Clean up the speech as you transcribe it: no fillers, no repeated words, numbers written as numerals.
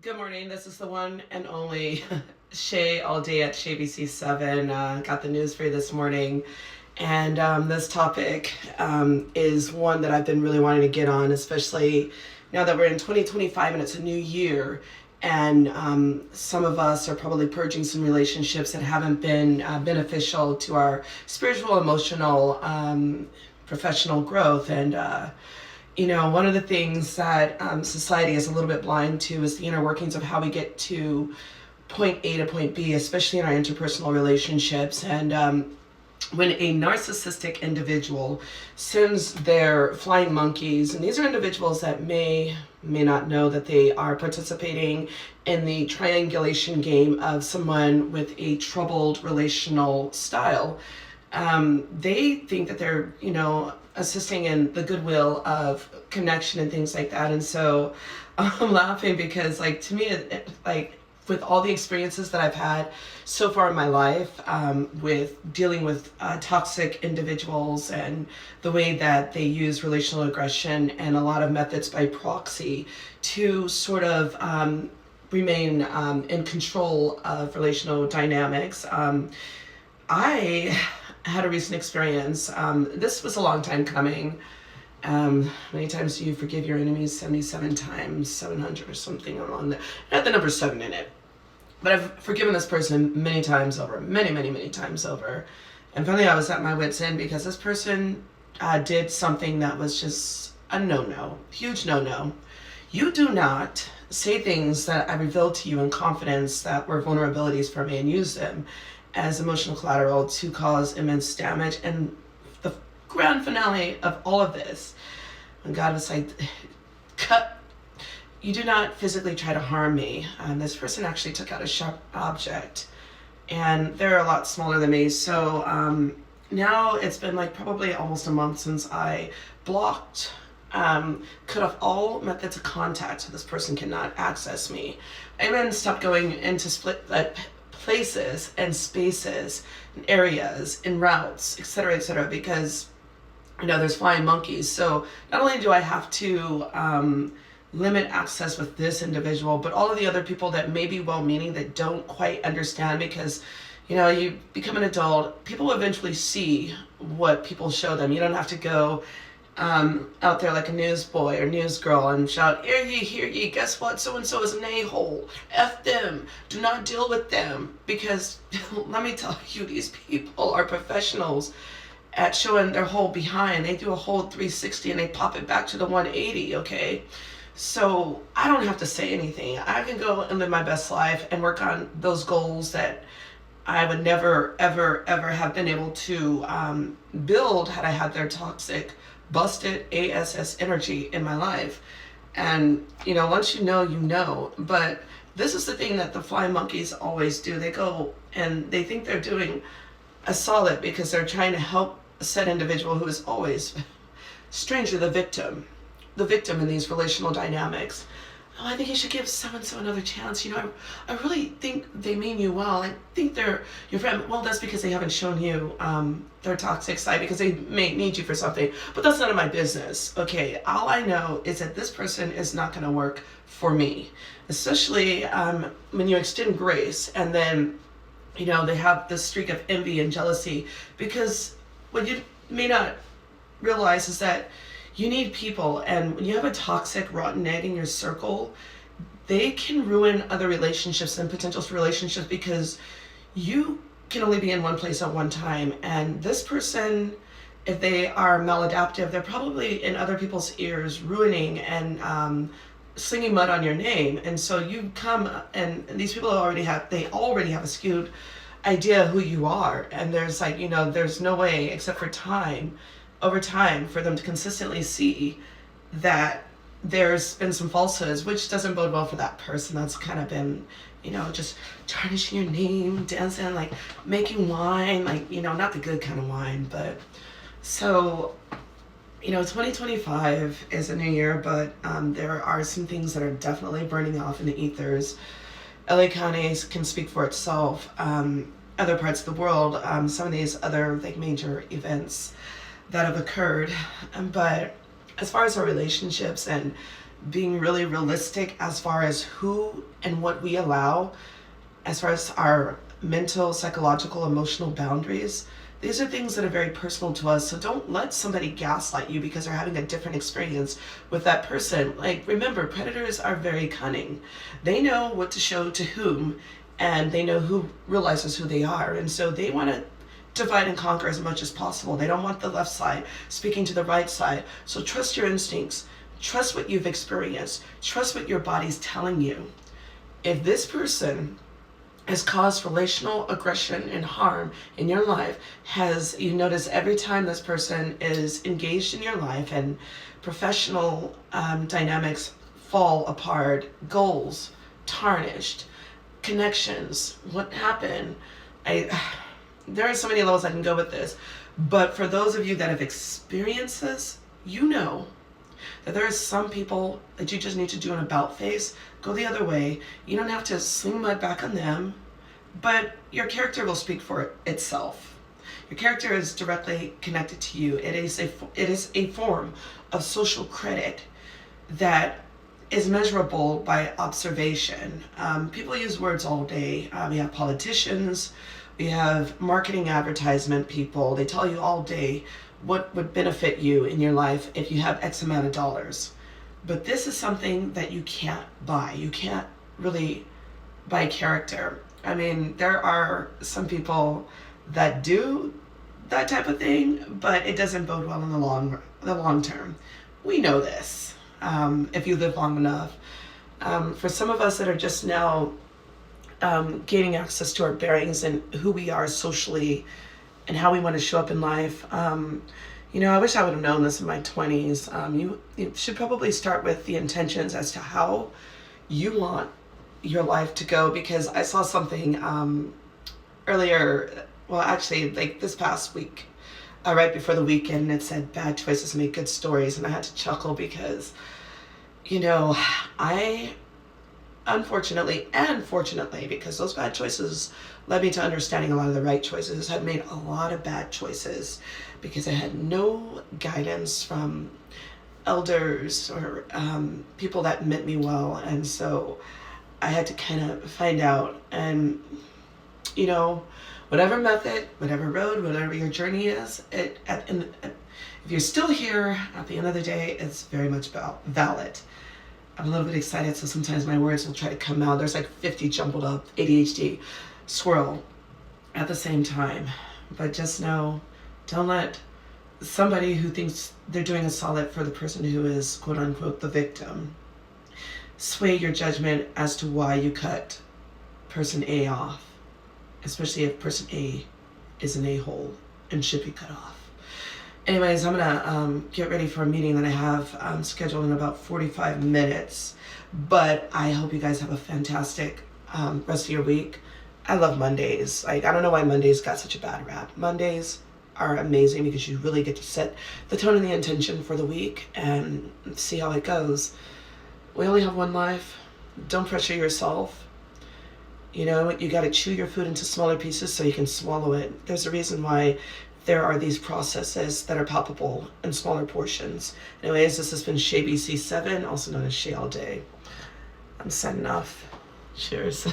Good morning. This is the one and only Shay all day at ShayBC7. Got the news for you this morning. And this topic is one that I've been really wanting to get on, especially now that we're in 2025 and it's a new year. And some of us are probably purging some relationships that haven't been beneficial to our spiritual, emotional, professional growth. And one of the things that society is a little bit blind to is the inner workings of how we get to point A to point B, especially in our interpersonal relationships. And when a narcissistic individual sends their flying monkeys, and these are individuals that may not know that they are participating in the triangulation game of someone with a troubled relational style. They think that they're, assisting in the goodwill of connection and things like that. And so I'm laughing because, like, to me, with all the experiences that I've had so far in my life with dealing with toxic individuals and the way that they use relational aggression and a lot of methods by proxy to sort of remain in control of relational dynamics. I had a recent experience. This was a long time coming. Many times do you forgive your enemies? 77 times, 700 or something along there. It had the number 7 in it. But I've forgiven this person many times over, many times over. And finally I was at my wit's end because this person did something that was just a no-no, huge no-no. You do not say things that I revealed to you in confidence that were vulnerabilities for me and use them as emotional collateral to cause immense damage. And the grand finale of all of this, when God was like, you do not physically try to harm me. This person actually took out a sharp object, and they're a lot smaller than me. So now it's been like probably almost a month since I blocked, cut off all methods of contact so this person cannot access me. I even stopped going into split places and spaces and areas and routes, etc., because there's flying monkeys. So not only do I have to limit access with this individual, but all of the other people that may be well-meaning that don't quite understand, because you become an adult, people will eventually see what people show them. You don't have to go out there like a newsboy or newsgirl and shout, hear ye, guess what, so-and-so is an a-hole, F them, do not deal with them. Because let me tell you, these people are professionals at showing their whole behind. They do a whole 360 and they pop it back to the 180, okay? So I don't have to say anything. I can go and live my best life and work on those goals that I would never, ever, ever have been able to build had I had their toxic, busted ASS energy in my life. And once you know. But this is the thing that the flying monkeys always do. They go and they think they're doing a solid because they're trying to help said individual who is always strangely the victim in these relational dynamics. Oh, I think you should give so-and-so another chance. I really think they mean you well. I think they're your friend. Well, that's because they haven't shown you their toxic side, because they may need you for something. But that's none of my business, okay? All I know is that this person is not going to work for me, especially when you extend grace and then, they have this streak of envy and jealousy. Because what you may not realize is that you need people, and when you have a toxic, rotten egg in your circle, they can ruin other relationships and potentials for relationships, because you can only be in one place at one time. And this person, if they are maladaptive, they're probably in other people's ears, ruining and slinging mud on your name. And so you come, and these people already have a skewed idea who you are. And there's there's no way except for time, over time, for them to consistently see that there's been some falsehoods, which doesn't bode well for that person that's kind of been, just tarnishing your name, dancing, like making wine, not the good kind of wine. But so, 2025 is a new year, but there are some things that are definitely burning off in the ethers. LA County can speak for itself. Other parts of the world, some of these other major events that have occurred. But as far as our relationships and being really realistic as far as who and what we allow, as far as our mental, psychological, emotional boundaries. These are things that are very personal to us. So don't let somebody gaslight you because they're having a different experience with that person. Like, remember, predators are very cunning. They know what to show to whom, and they know who realizes who they are. And so they want to divide and conquer as much as possible. They don't want the left side speaking to the right side. So trust your instincts. Trust what you've experienced. Trust what your body's telling you. If this person has caused relational aggression and harm in your life, you notice every time this person is engaged in your life and professional dynamics fall apart, goals tarnished, connections, what happened? There are so many levels I can go with this, but for those of you that have experienced this, you know that there are some people that you just need to do an about face, go the other way. You don't have to sling mud back on them, but your character will speak for itself. Your character is directly connected to you. It is a form of social credit that is measurable by observation. People use words all day. We have politicians, we have marketing advertisement people. They tell you all day what would benefit you in your life if you have X amount of dollars. But this is something that you can't buy. You can't really buy character. I mean, there are some people that do that type of thing, but it doesn't bode well in the long term. We know this, if you live long enough. For some of us that are just now gaining access to our bearings and who we are socially and how we want to show up in life, I wish I would have known this in my 20s. You should probably start with the intentions as to how you want your life to go, because I saw something earlier, well, actually, like this past week, right before the weekend, it said bad choices make good stories, and I had to chuckle because, I unfortunately and fortunately, because those bad choices led me to understanding a lot of the right choices, had made a lot of bad choices because I had no guidance from elders or people that meant me well. And so I had to kind of find out, and whatever method, whatever road, whatever your journey is, if you're still here at the end of the day, it's very much valid. I'm a little bit excited, so sometimes my words will try to come out. There's like 50 jumbled up ADHD swirl at the same time. But just know, don't let somebody who thinks they're doing a solid for the person who is, quote unquote, the victim, sway your judgment as to why you cut person A off, especially if person A is an a-hole and should be cut off. Anyways, I'm gonna get ready for a meeting that I have scheduled in about 45 minutes, but I hope you guys have a fantastic rest of your week. I love Mondays. I don't know why Mondays got such a bad rap. Mondays are amazing because you really get to set the tone and the intention for the week and see how it goes. We only have one life. Don't pressure yourself. You got to chew your food into smaller pieces so you can swallow it. There's a reason why there are these processes that are palpable in smaller portions. Anyways, this has been Shay BC7, also known as Shay All Day. I'm signing off. Cheers.